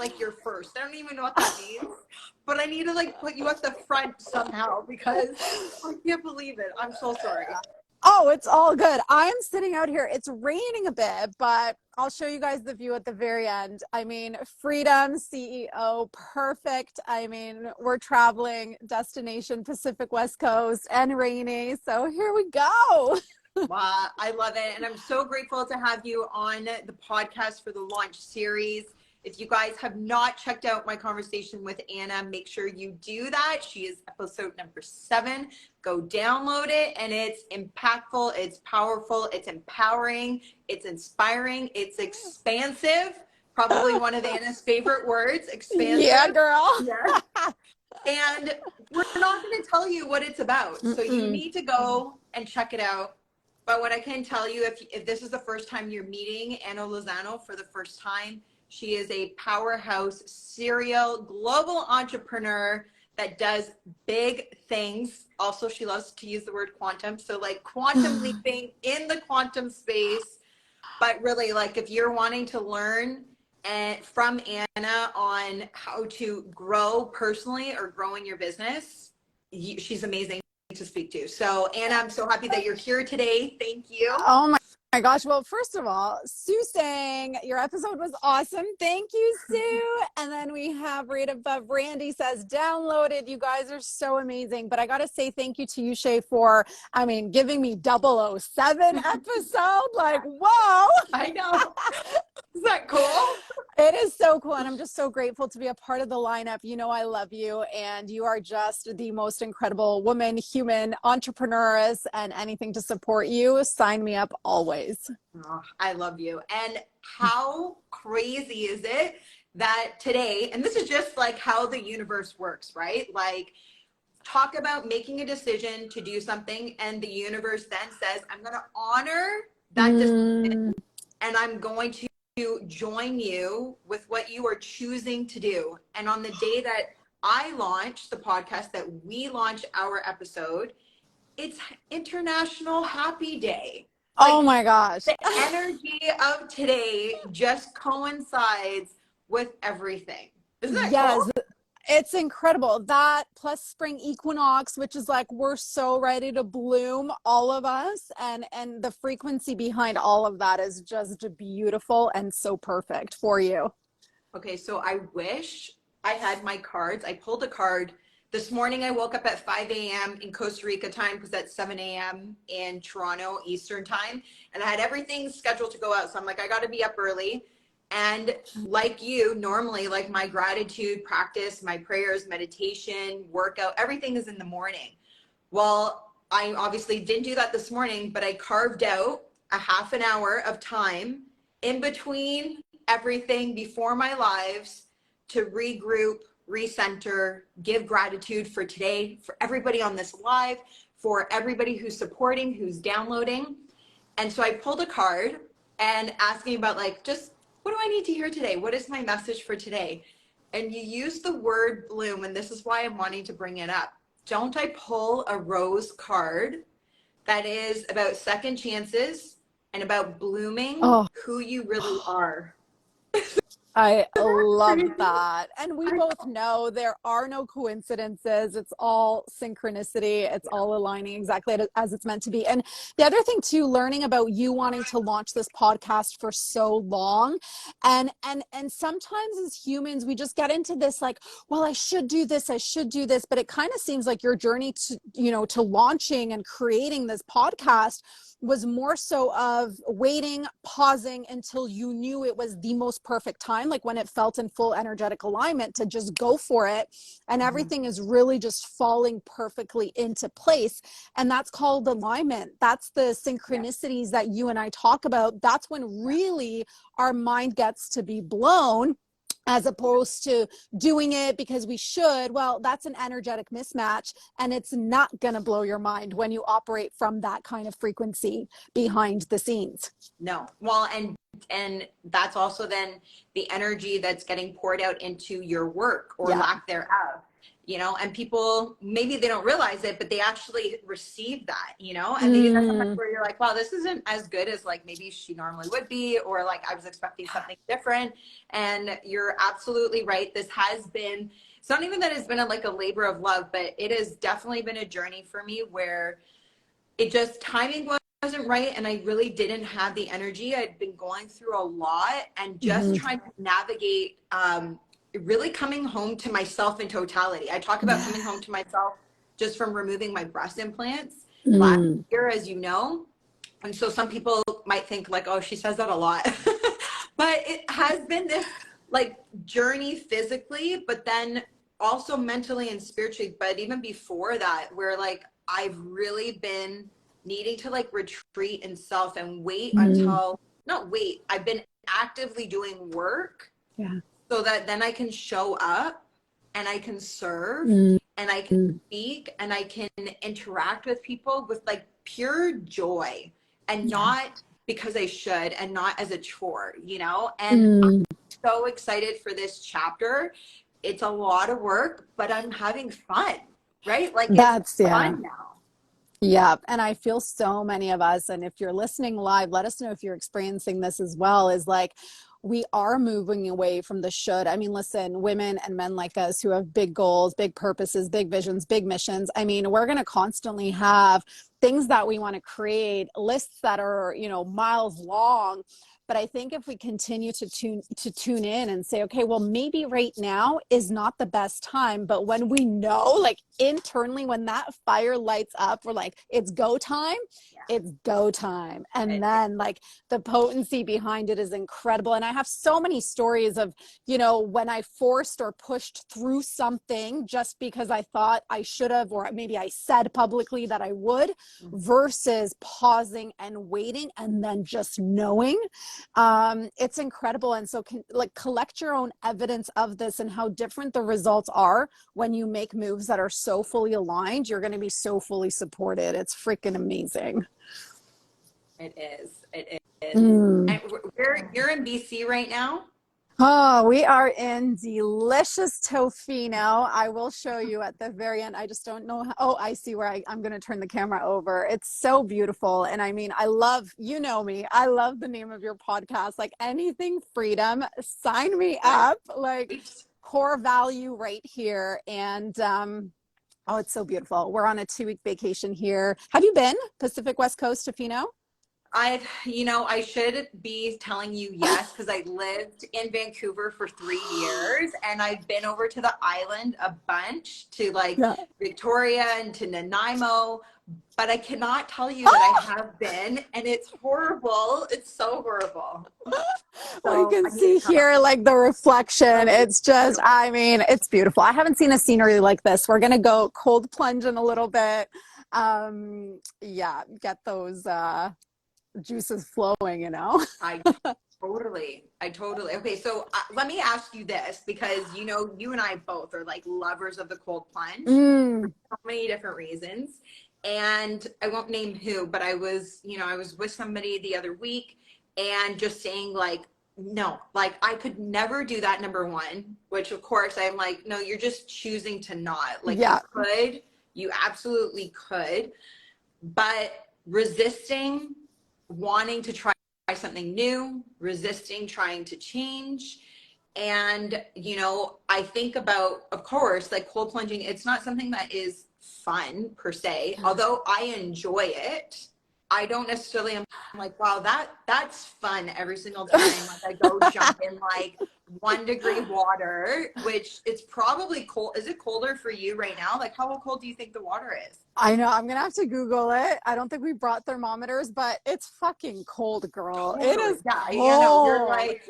like you're first. I don't even know what that means, but I need to like put you at the front somehow because I can't believe it. I'm so sorry. Oh, it's all good. I'm sitting out here. It's raining a bit, but I'll show you guys the view at the very end. I mean, freedom, CEO, perfect. I mean, we're traveling destination Pacific West Coast and rainy. So here we go. Wow, I love it. And I'm so grateful to have you on the podcast for the launch series. If you guys have not checked out my conversation with Anna, make sure you do that. She is episode number 7. Go download it. And it's impactful. It's powerful. It's empowering. It's inspiring. It's expansive. Probably one of Anna's favorite words, expansive. Yeah, girl. Yeah. And we're not going to tell you what it's about. So you need to go and check it out. But what I can tell you, if this is the first time you're meeting Anna Lozano for the first time, she is a powerhouse serial global entrepreneur that does big things. Also, she loves to use the word quantum. So like quantum leaping in the quantum space. But really, like if you're wanting to learn from Anna on how to grow personally or grow in your business, she's amazing to speak to. So Anna, I'm so happy that you're here today. Thank you. Oh my gosh. Well, first of all, Sue saying your episode was awesome. Thank you, Sue. And then we have right above, Randy says, downloaded. You guys are so amazing. But I got to say thank you to you, Shay, for, I mean, giving me 007 episode. Like, whoa. I know. Is that cool? It is so cool. And I'm just so grateful to be a part of the lineup. You know, I love you. And you are just the most incredible woman, human, entrepreneuress, and anything to support you. Sign me up always. Oh, I love you. And how crazy is it that today, and this is just like how the universe works, right? Like, talk about making a decision to do something, and the universe then says, I'm going to honor that decision, and I'm going to join you with what you are choosing to do. And on the day that I launch the podcast, that we launch our episode, it's International Happy Day. Like, oh my gosh. The energy of today just coincides with everything. Isn't that cool? It's incredible. That plus spring equinox, which is like we're so ready to bloom, all of us, and the frequency behind all of that is just beautiful and so perfect for you. Okay, so I wish I had my cards. I pulled a card. This morning I woke up at 5 a.m. in Costa Rica time because that's 7 a.m. in Toronto Eastern time. And I had everything scheduled to go out. So I'm like, I got to be up early. And like you, normally, like my gratitude practice, my prayers, meditation, workout, everything is in the morning. Well, I obviously didn't do that this morning, but I carved out a half an hour of time in between everything before my lives to regroup, recenter, give gratitude for today, for everybody on this live, for everybody who's supporting, who's downloading. And so I pulled a card and asking about like, just what do I need to hear today? What is my message for today? And you use the word bloom, and this is why I'm wanting to bring it up. Don't I pull a rose card that is about second chances and about blooming who you really are? I love that. And we both know there are no coincidences. It's all synchronicity. It's all aligning exactly as it's meant to be. And the other thing too, learning about you wanting to launch this podcast for so long. And sometimes as humans, we just get into this like, well, I should do this. I should do this. But it kind of seems like your journey to, you know, to launching and creating this podcast was more so of waiting, pausing until you knew it was the most perfect time, like when it felt in full energetic alignment to just go for it. And everything is really just falling perfectly into place. And that's called alignment. That's the synchronicities that you and I talk about. That's when really our mind gets to be blown, as opposed to doing it because we should. Well, that's an energetic mismatch, and it's not going to blow your mind when you operate from that kind of frequency behind the scenes. No. Well, and that's also then the energy that's getting poured out into your work or lack thereof. you know, and people, maybe they don't realize it, but they actually receive that, you know, and maybe that's something where you're like, wow, this isn't as good as like maybe she normally would be, or like I was expecting something different. And you're absolutely right. This has been, it's not even that it's been like a labor of love, but it has definitely been a journey for me where it just, timing wasn't right, and I really didn't have the energy. I'd been going through a lot and just trying to navigate really coming home to myself in totality. I talk about coming home to myself just from removing my breast implants last year, as you know. And so some people might think like, oh, she says that a lot. But it has been this like journey physically, but then also mentally and spiritually. But even before that, where like I've really been needing to like retreat in self and wait until, not wait, I've been actively doing work so that then I can show up and I can serve and I can speak and I can interact with people with like pure joy and not because I should and not as a chore, you know? And I'm so excited for this chapter. It's a lot of work, but I'm having fun, right? Like it's fun now. Yeah. And I feel so many of us, and if you're listening live, let us know if you're experiencing this as well, is like, we are moving away from the should. I mean, listen, women and men like us who have big goals, big purposes, big visions, big missions. I mean, we're going to constantly have things that we want to create, lists that are, you know, miles long. But I think if we continue to tune in and say, okay, well, maybe right now is not the best time. But when we know, like internally, when that fire lights up, we're like, it's go time, it's go time. And then like the potency behind it is incredible. And I have so many stories of, you know, when I forced or pushed through something just because I thought I should have, or maybe I said publicly that I would, versus pausing and waiting and then just knowing. It's incredible. And so like collect your own evidence of this and how different the results are when you make moves that are so fully aligned. You're going to be so fully supported. It's freaking amazing. It is. It is. And you're in BC right now? Oh, we are in delicious Tofino. I will show you at the very end. I just don't know how. Oh, I see where I'm going to turn the camera over. It's so beautiful. And I mean, I love, you know me, I love the name of your podcast. Like anything freedom, sign me up. Like core value right here. And oh, it's so beautiful. We're on a 2-week vacation here. Have you been Pacific West Coast, Tofino? You know, I should be telling you yes, because I lived in Vancouver for 3 years and I've been over to the island a bunch to like Victoria and to Nanaimo, but I cannot tell you that I have been, and it's horrible. It's so horrible. Well, you can see here like the reflection. It's just, I mean, it's beautiful. I haven't seen a scenery like this. We're going to go cold plunge in a little bit. Yeah, get those juices flowing, you know. I totally. Okay, so let me ask you this, because you know, you and I both are like lovers of the cold plunge for so many different reasons. And I won't name who, but I was with somebody the other week and just saying like, no, like I could never do that, number one, which of course I'm like, no, you're just choosing to not. Like you absolutely could, but resisting wanting to try something new, resisting trying to change. And, you know, I think about, of course, like cold plunging, it's not something that is fun per se, although I enjoy it. I don't necessarily am like, wow, that's fun every single time. Like I go jump in like 1 degree water, which it's probably cold. Is it colder for you right now? Like how cold do you think the water is? I know. I'm going to have to Google it. I don't think we brought thermometers, but it's fucking cold, girl. Totally. It is cold. You know, you're like,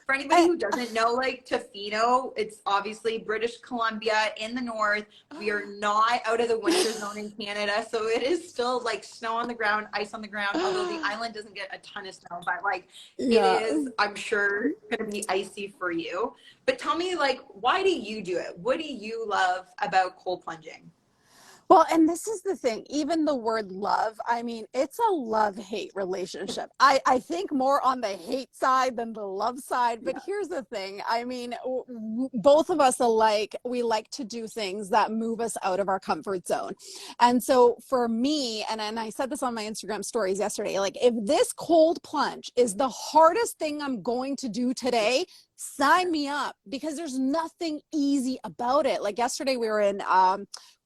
for anybody who doesn't know, like Tofino, it's obviously British Columbia in the north. We are not out of the winter zone in Canada, so it is still like snow on the ground, ice on the ground, although the island doesn't get a ton of snow, but like it is, I'm sure, going to be icy for you. But tell me, like, why do you do it? What do you love about cold plunging? Well, and this is the thing, even the word love, I mean, it's a love-hate relationship. I think more on the hate side than the love side. But Yeah. here's the thing. I mean, both of us alike, we like to do things that move us out of our comfort zone. And so for me, and I said this on my Instagram stories yesterday, like if this cold plunge is the hardest thing I'm going to do today, sign me up, because there's nothing easy about it. Like yesterday we were in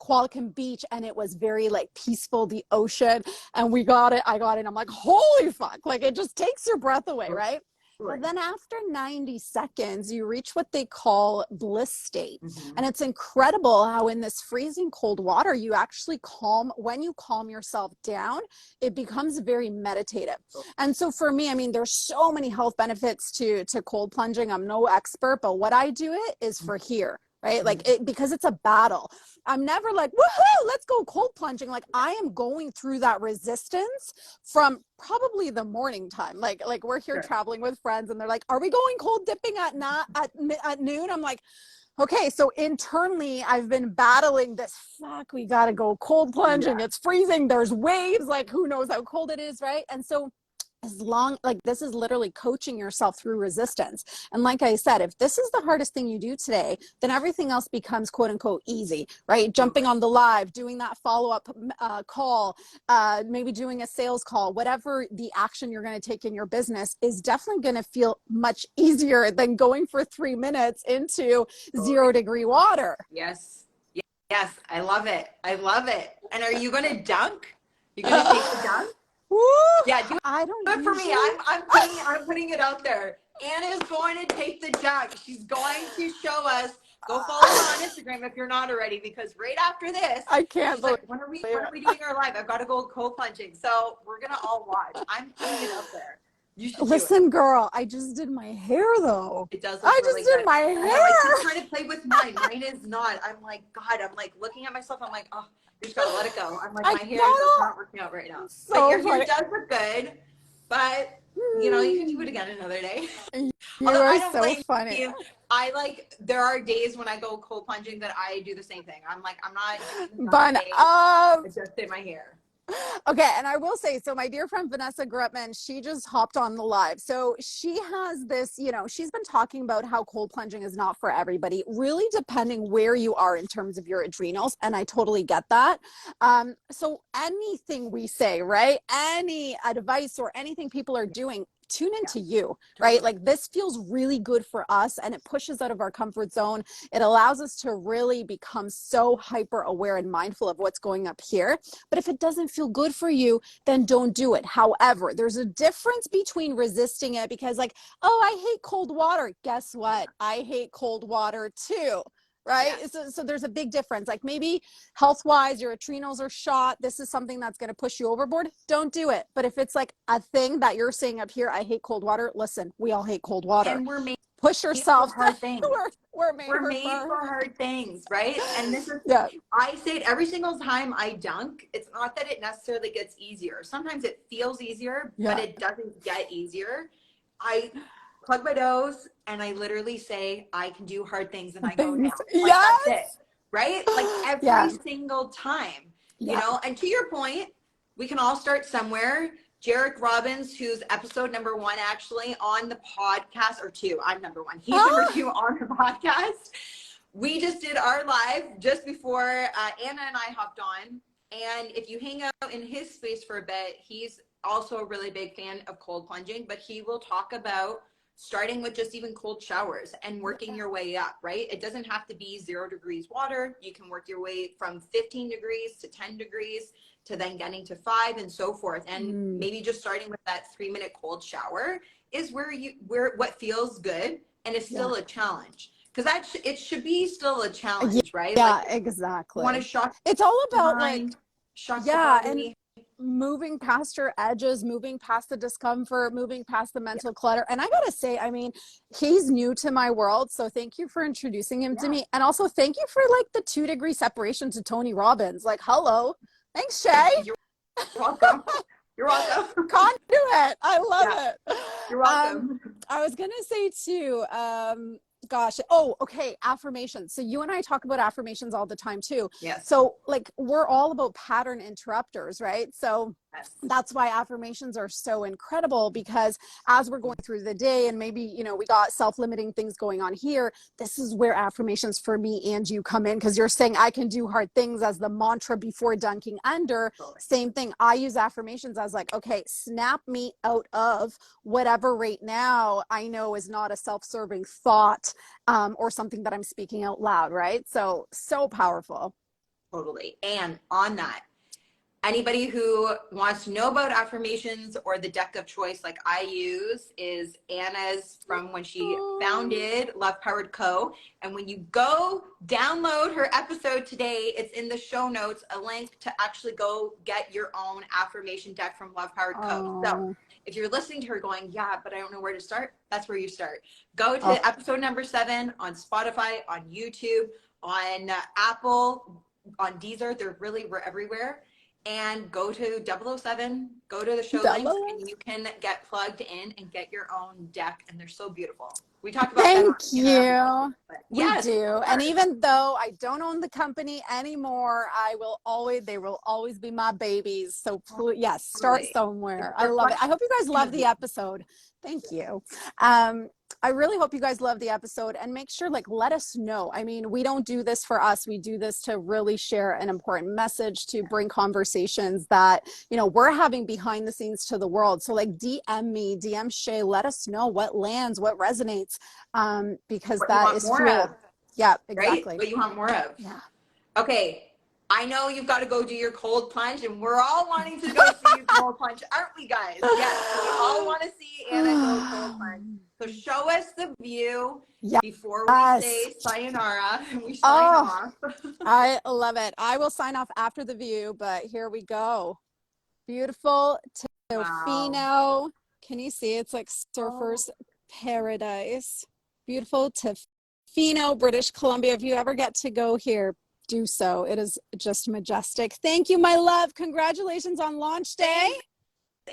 Qualicum Beach, and it was very like peaceful, the ocean, and I got it. I'm like, holy fuck, like it just takes your breath away, right? But then after 90 seconds, you reach what they call bliss state. And it's incredible how in this freezing cold water, you actually when you calm yourself down, it becomes very meditative. And so for me, I mean, there's so many health benefits to cold plunging. I'm no expert, but what I do it is for here. Right? Like because it's a battle. I'm never like, woohoo, let's go cold plunging. Like I am going through that resistance from probably the morning time. Like we're here traveling with friends, and they're like, are we going cold dipping at noon? I'm like, okay, so internally I've been battling this, fuck, we got to go cold plunging. It's freezing. There's waves. Like who knows how cold it is. Right. And so this is literally coaching yourself through resistance. And like I said, if this is the hardest thing you do today, then everything else becomes quote unquote easy, right? Jumping on the live, doing that follow-up call, maybe doing a sales call, whatever the action you're going to take in your business is definitely going to feel much easier than going for 3 minutes into 0-degree water. Yes. Yes. I love it. I love it. And are you going to dunk? You're going to take the dunk? Woo! Yeah, do I don't it for usually... me. I'm putting it out there. Anna's going to take the dunk. She's going to show us. Go follow her on Instagram if you're not already, because right after this, I can't believe like, when are we doing our live? I've got to go cold plunging. So we're gonna all watch. I'm putting it out there. You should listen, girl. I just did my hair though. It does. I really just did good. my I know, hair. I keep trying to play with mine. Mine is not. I'm like, God. I'm like looking at myself. I'm like, oh, you just gotta let it go. I'm like, my hair is not working out right now. So but your hair does look good. But you know, you can do it again another day. You Although are I don't so blame funny. you. There are days when I go cold plunging that I do the same thing. I'm like, I'm not doing I just did my hair. Okay, and I will say, so my dear friend Vanessa Grutman, she just hopped on the live. So she has this, she's been talking about how cold plunging is not for everybody, really depending where you are in terms of your adrenals. And I totally get that. So anything we say, right? Any advice or anything people are doing, tune into you, right? Like this feels really good for us, and it pushes out of our comfort zone. It allows us to really become so hyper aware and mindful of what's going up here. But if it doesn't feel good for you, then don't do it. However, there's a difference between resisting it because like, oh, I hate cold water. Guess what? I hate cold water too. Right. Yes. So there's a big difference. Like maybe health wise, your adrenals are shot. This is something that's going to push you overboard. Don't do it. But if it's like a thing that you're saying up here, I hate cold water. Listen, we all hate cold water. And we're made push yourself. for hard things. we're made for hard things, right? And this is, I say it every single time I dunk. It's not that it necessarily gets easier. Sometimes it feels easier, but it doesn't get easier. I plug my nose and I literally say, I can do hard things, and I go now. Like, that's it, right? Like every single time, you know? And to your point, we can all start somewhere. Jarek Robbins, who's episode number 1 actually on the podcast, or 2, I'm number 1. He's number 2 on the podcast. We just did our live just before Anna and I hopped on. And if you hang out in his space for a bit, he's also a really big fan of cold plunging, but he will talk about starting with just even cold showers and working your way up, right? It doesn't have to be 0 degrees water. You can work your way from 15 degrees to 10 degrees to then getting to 5 and so forth. And maybe just starting with that 3-minute cold shower is where what feels good and is still a challenge. Because it should be still a challenge, right? Yeah, like, exactly. You want to shock. It's all about mind, shock the body. And moving past your edges, moving past the discomfort, moving past the mental clutter. And I gotta say, I mean, he's new to my world, so thank you for introducing him to me, and also thank you for like the 2-degree separation to Tony Robbins. Like, hello, thanks, Shay. You're welcome. You're welcome. Conduit. I love it. You're welcome. I was gonna say too, gosh. Oh, okay. Affirmations. So you and I talk about affirmations all the time too. Yes. So like we're all about pattern interrupters, right? So Yes. that's why affirmations are so incredible, because as we're going through the day and maybe, you know, we got self-limiting things going on here, this is where affirmations for me and you come in, because you're saying I can do hard things as the mantra before dunking under. Totally. Same thing. I use affirmations as like, okay, snap me out of whatever right now I know is not a self-serving thought or something that I'm speaking out loud, right? So powerful. Totally. And on that, anybody who wants to know about affirmations or the deck of choice like I use is Anna's from when she founded Love Powered Co. And when you go download her episode today, it's in the show notes, a link to actually go get your own affirmation deck from Love Powered Co. So if you're listening to her going, yeah, but I don't know where to start, that's where you start. Go to episode number 7 on Spotify, on YouTube, on Apple, on Deezer. We're everywhere. And go to 007, go to the show links, and you can get plugged in and get your own deck. And they're so beautiful. We talked about Thank that. you. Yes, we do. And even though I don't own the company anymore, they will always be my babies. So please, yes, start somewhere. I love it. I hope you guys love the episode. Thank you. I really hope you guys love the episode, and make sure, like, let us know. I mean, we don't do this for us. We do this to really share an important message, to bring conversations that, you know, we're having behind the scenes to the world. So like DM me, DM Shay, let us know what lands, what resonates, because that is cool. Yeah, exactly. Right? What you want more of. Yeah. Okay. I know you've got to go do your cold plunge, and we're all wanting to go see you cold plunge, aren't we, guys? Yes, we all want to see Anna go cold plunge. So show us the view before we say sayonara and we sign off. I love it. I will sign off after the view, but here we go. Beautiful Tofino. Wow. Can you see? It's like surfer's paradise. Beautiful Tofino, British Columbia. If you ever get to go here, do so. It is just majestic. Thank you, my love. Congratulations on launch day.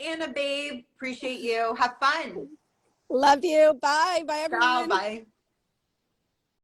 Anna, babe. Appreciate you. Have fun. Love you. Bye. Bye, everyone. Bye.